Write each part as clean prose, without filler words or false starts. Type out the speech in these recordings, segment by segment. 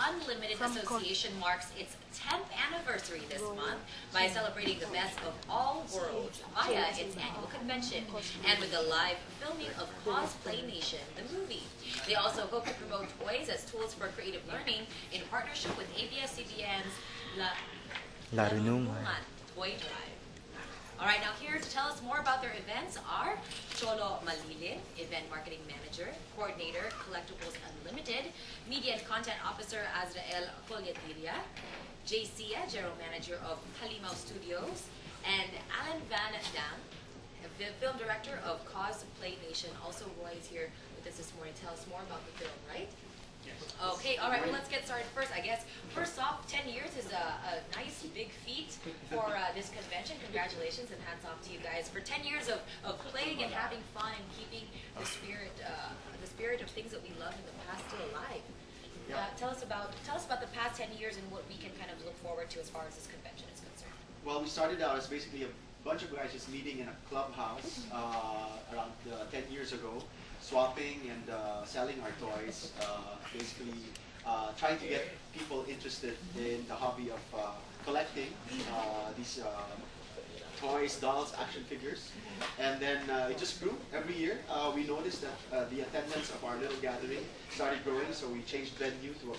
Unlimited Association marks its 10th anniversary this month by celebrating the best of all worlds via its annual convention and with the live filming of Cosplay Nation, the movie. They also hope to promote toys as tools for creative learning in partnership with ABS-CBN's La Renungan Toy Drive. All right, now here to tell us more about their events are Cholo Malilin, Event Marketing Manager, Coordinator, Collectibles Unlimited, Media and Content Officer Azrael Colyatiria, JC, General Manager of Halimao Studios, and Alan Van Dam, Film Director of Cosplay Nation. Also, Roy is here with us this morning to tell us more about the film, right? Okay, all right, well, let's get started first. I guess, first off, 10 years is a nice big feat for this convention. Congratulations and hats off to you guys for 10 years of playing and having fun and keeping the spirit of things that we love in the past still alive. Tell us about the past 10 years and what we can kind of look forward to as far as this convention is concerned. Well, we started out as basically a bunch of guys just meeting in a clubhouse around 10 years ago, swapping and selling our toys, basically trying to get people interested in the hobby of collecting these toys, dolls, action figures. And then it just grew every year. We noticed that the attendance of our little gathering started growing, so we changed venue to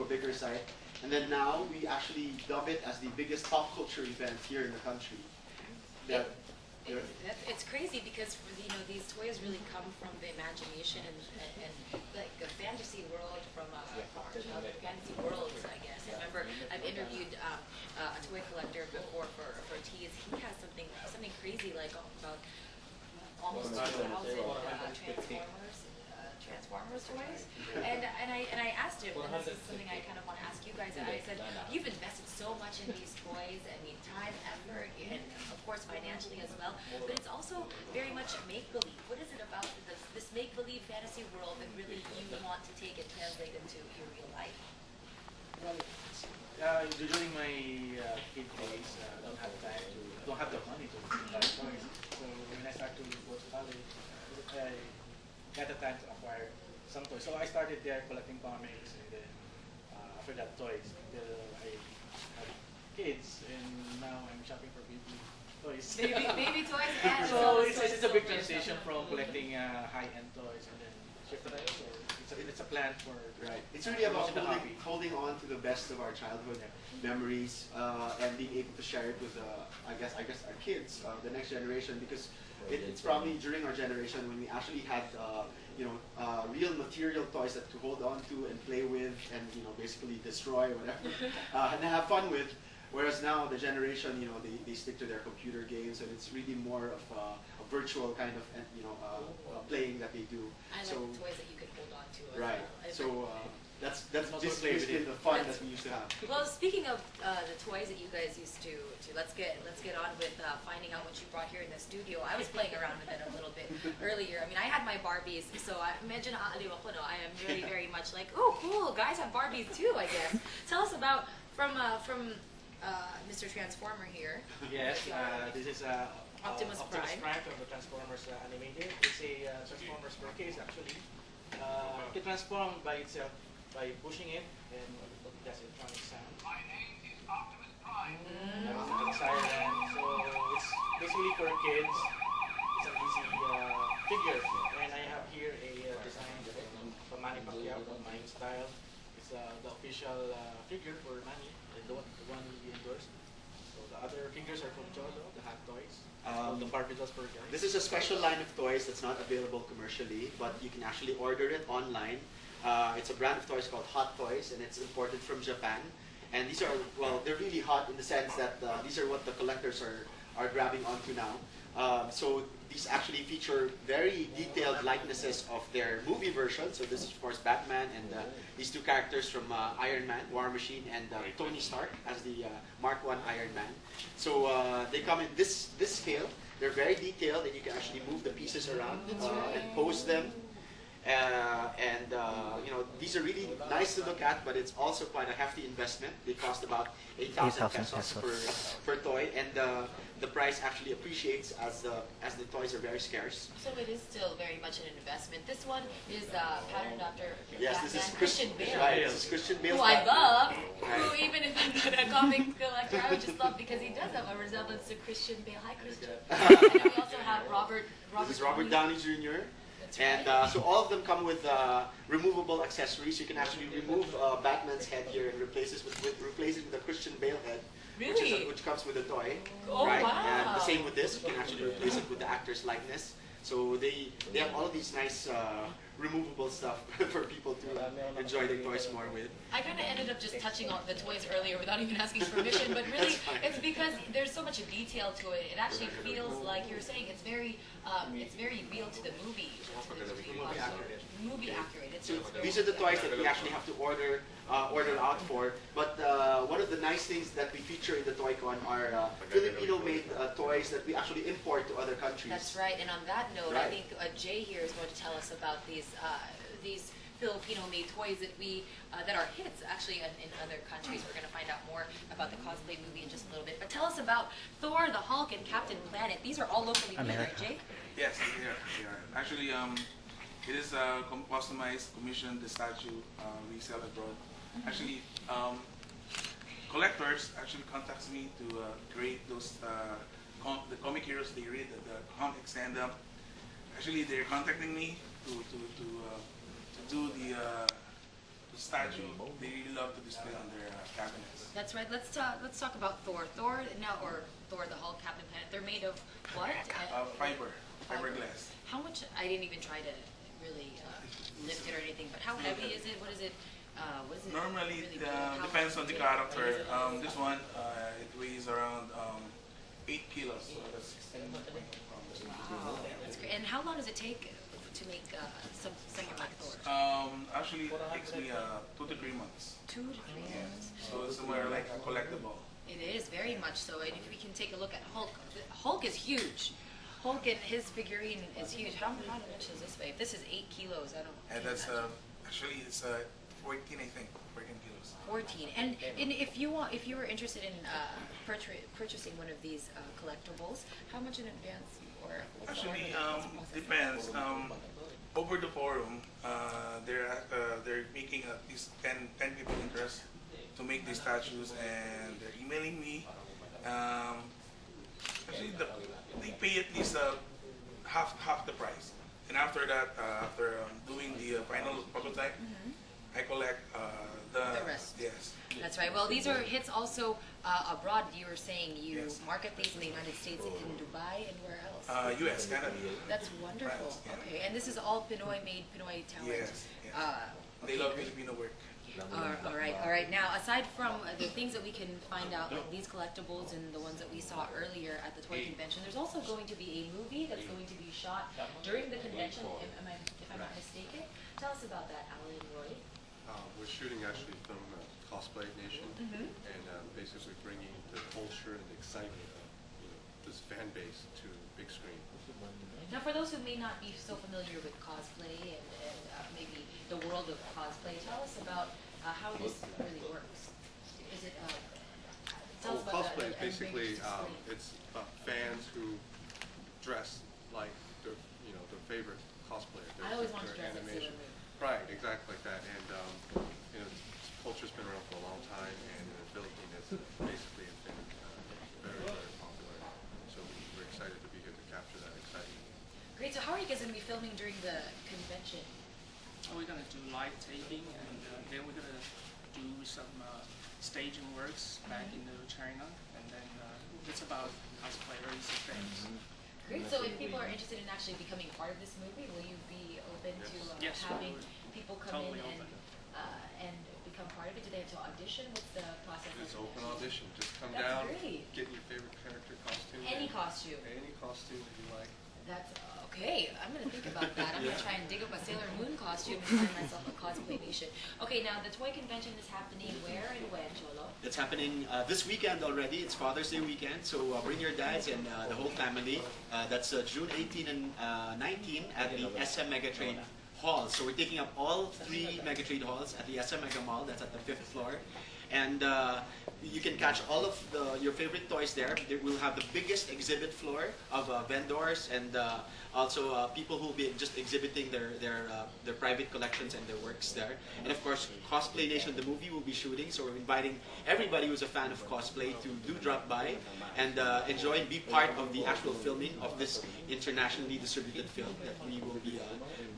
a bigger site. And then now we actually dub it as the biggest pop culture event here in the country. It's crazy because these toys really come from the imagination and like a fantasy world from fantasy worlds, I guess. I remember I've interviewed a toy collector before for Tease. He has something crazy like about almost 2,000 Transformers toys, and I asked him, and this is something I kind of want to ask you guys. I said, you've invested so much in these toys. I mean, time, effort, and of course financially as well. But it's also very much make-believe. What is it about this make-believe fantasy world that really you want to take and translate into your real life? Well, during my kid days, don't have the money to buy toys. So when I started to go to college, I got the time to acquire some toys. So I started there collecting comics, and then after that toys. Until I had kids, and now I'm shopping for baby toys. Baby toys. And so it's a big transition from collecting high-end toys and then shifting it. So it's a plan for It's really about holding on to the best of our childhood memories and being able to share it with I guess our kids, the next generation, because it's probably during our generation when we actually had real material toys that to hold on to and play with and basically destroy whatever and have fun with. Whereas now the generation, they stick to their computer games, and it's really more of a virtual kind of playing that they do. I like the toys that you can hold on to. Right. So that's basically the fun that we used to have. Well, speaking of the toys that you guys used to let's get on with finding out what you brought here in the studio. I was playing around with it a little bit earlier. I mean, I had my Barbies, so I imagine I am really very much like, oh, cool, guys have Barbies too, I guess. Tell us about from Mr. Transformer here. Yes, this is Optimus Prime from the Transformers animated. It's a Transformers per case actually. It can transform by itself by pushing it, and it does electronic sound. My name is Optimus Prime. Siren. So it's basically for kids. It's an easy figure, and I have here a design from Manny Pacquiao from my style. It's the official figure for Manny, the one he endorsed. So the other figures are from Cholo, the Hot Toys. The Barbie dolls for guys. This is a special line of toys that's not available commercially, but you can actually order it online. It's a brand of toys called Hot Toys, and it's imported from Japan. And these are, well, they're really hot in the sense that these are what the collectors are grabbing onto now. So these actually feature very detailed likenesses of their movie version. So this is, of course, Batman and these two characters from Iron Man, War Machine, and Tony Stark as the Mark I Iron Man. So they come in this scale. They're very detailed, and you can actually move the pieces around and pose them. You know, these are really nice to look at, but it's also quite a hefty investment. They cost about 8,000 pesos per toy, and the price actually appreciates as the toys are very scarce. So it is still very much an investment. This one is patterned after Yes, this is Christian Bale. Right, this is Christian Bale. Who I love. Right. Who, even if I'm not a comic collector, I would just love because he does have a resemblance to Christian Bale. Hi, Christian. And then we also have Robert This is Robert Downey Jr. That's And right. so all of them come with removable accessories. You can actually remove Batman's head here and replace it with a Christian Bale head, Really? which comes with a toy. Oh, right? wow. And the same with this. You can actually replace it with the actor's likeness. So they have all of these nice removable stuff for people to enjoy their toys more with. I kind of ended up just touching on the toys earlier without even asking permission, but really it's because there's so much detail to it. It actually feels like you're saying it's very real to the movie. Movie accurate. So these are the toys that we actually have to order out for. But one of the nice things that we feature in the ToyCon are Filipino-made toys that we actually import to other countries. That's right. And on that note, Right. I think Jay here is going to tell us about these Filipino-made toys that that are hits actually in other countries. We're going to find out more about the cosplay movie in just a little bit. But tell us about Thor, the Hulk, and Captain Planet. These are all locally made, right, Jay? Yes, they are. Actually, it is customized, commissioned, the statue we sell abroad. Actually, collectors actually contacts me to create those the comic heroes they read, the comic stand-up. Actually, they're contacting me to do the statue. They really love to display on their cabinets. That's right. Let's talk about Thor. Thor the Hulk, Captain Planet. They're made of what? Fiberglass. How much? I didn't even try to really lift it or anything. But how heavy is it? What is it? What is it? Normally, really it big? How depends on much the is it? character. This one, it weighs around 8 kilos. So that's 16 pounds. Wow, that's great. And how long does it take to make someone like Thor? Actually, it takes me 2 to 3 months. 2 to 3 months. So it's somewhere like a collectible. It is very much so. And if we can take a look at Hulk, Hulk is huge. Hulk and his figurine is huge. How much does this weigh? This is 8 kilos. I don't. And that's actually it's 14, I think, 14 kilos. 14. And if you were interested in purchasing one of these collectibles, how much in advance or? Actually, depends. Over the forum, they're making at least 10 people interest to make these statues, and they're emailing me. Actually, they pay at least half the price. And after that, after doing the final prototype, I collect the rest. Yes. That's right. Well, these are hits also abroad. You were saying you Yes. market these in the United States, in Dubai, and where else? U.S., Canada. That's wonderful. France, yeah. Okay, and this is all Pinoy made, Pinoy talent. Yes. Yes. They Okay, love great. Filipino work. All right. Now, aside from the things that we can find out, like these collectibles and the ones that we saw earlier at the toy convention, there's also going to be a movie that's going to be shot during the convention. If I'm not mistaken, tell us about that, Alan and Roy. We're shooting actually from Cosplay Nation, and basically bringing the culture and the excitement of this fan base to big screen. Now, for those who may not be so familiar with cosplay and maybe the world of cosplay, tell us about how this really works. Is it? Tell us about Cosplay that. is basically it's fans who dress like their their favorite cosplayer. I always wanted to dress like Sailor Moon. Right, exactly like that, and culture's been around for a long time, and the Philippines basically has been very popular. So we're excited to be here to capture that excitement. Great. So, how are you guys going to be filming during the convention? We're gonna do live taping, and then we're gonna do some staging works back in China, and then it's about cosplayers and things. Great. So, if people are interested in actually becoming part of this movie, will you be open to Yes, having we're people come totally in open. and become part of it? Do they have to audition? What's the process? It's open audition. Just come That's down, great. get your favorite character costume. Any costume. Any costume that you like. That's okay. I'm gonna think about that. I'm gonna try and dig up a Sailor Moon costume and find myself a cosplay nation. Okay, now the toy convention is happening where and when, Cholo? It's happening this weekend already. It's Father's Day weekend, so bring your dads and the whole family. That's June 18 and 19 at the SM Megatrade halls. So we're taking up all 3 Mega Trade halls at the SM Mega Mall. That's at the 5th floor. And you can catch all of your favorite toys there. We'll have the biggest exhibit floor of vendors and also people who will be just exhibiting their private collections and their works there. And of course, Cosplay Nation, the movie, will be shooting. So we're inviting everybody who's a fan of cosplay to do drop by and enjoy and be part of the actual filming of this internationally distributed film that we will be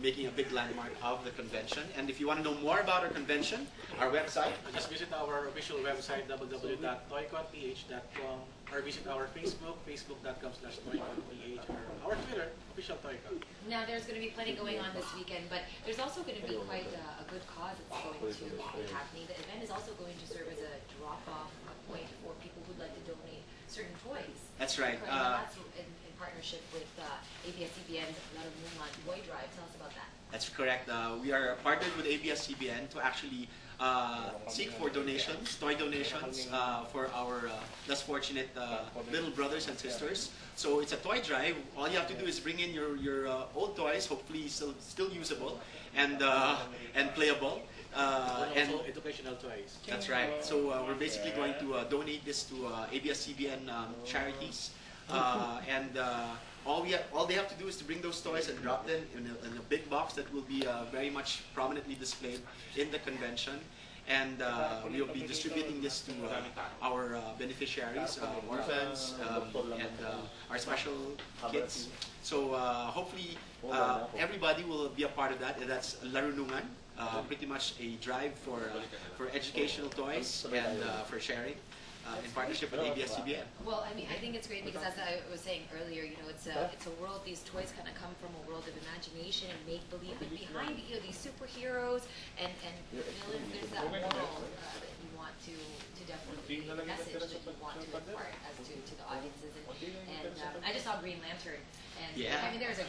making a big landmark of the convention. And if you want to know more about our convention, our website, Just visit our official website, www.toyconph.com, or visit our Facebook, facebook.com/toyconph, or our Twitter, official ToyCon. Now, there's going to be plenty going on this weekend, but there's also going to be quite a good cause that's going to be happening. The event is also going to serve as a drop-off point for people who'd like to donate certain toys. That's right. Correct. Now, that's in partnership with ABS-CBN's Larunungan Toy Drive. Tell us about that. That's correct. We are partnered with ABS-CBN to actually seek for donations, toy donations for our less fortunate little brothers and sisters. So it's a toy drive. All you have to do is bring in your old toys, hopefully still usable and playable. And also educational toys. That's right. So we're basically going to donate this to ABS-CBN charities. All they have to do is to bring those toys and drop them in a big box that will be very much prominently displayed in the convention. And we'll be distributing this to our beneficiaries, orphans, and our special kids. So hopefully everybody will be a part of that. And that's Larunungan, pretty much a drive for educational toys and for sharing. In partnership with ABS-CBN. Well, I mean, I think it's great because as I was saying earlier, it's a world. These toys kind of come from a world of imagination and make believe. But behind these superheroes and villains, there's that moral that you want to definitely the message that you want to impart as to the audiences. And I just saw Green Lantern, and I mean, there's a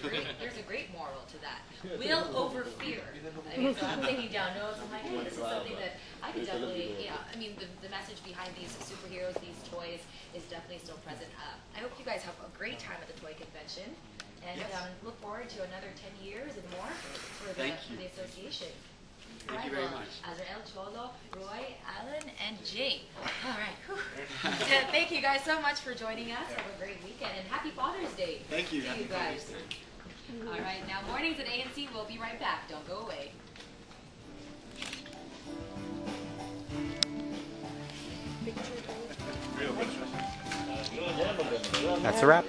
great moral to that. Will over fear. I mean, so I'm taking down notes. I'm like, hey, this is something that I could definitely, I mean, the message behind these superheroes, these toys, is definitely still present. I hope you guys have a great time at the toy convention, and look forward to another 10 years and more for the association. Thank you very much. Azrael, Cholo, Roy, Alan, and Jay. All right. Thank you guys so much for joining us. Have a great weekend, and happy Father's Day. Thank you. To you guys. All right. Now, mornings at ANC. We'll be right back. Don't go away. That's a wrap.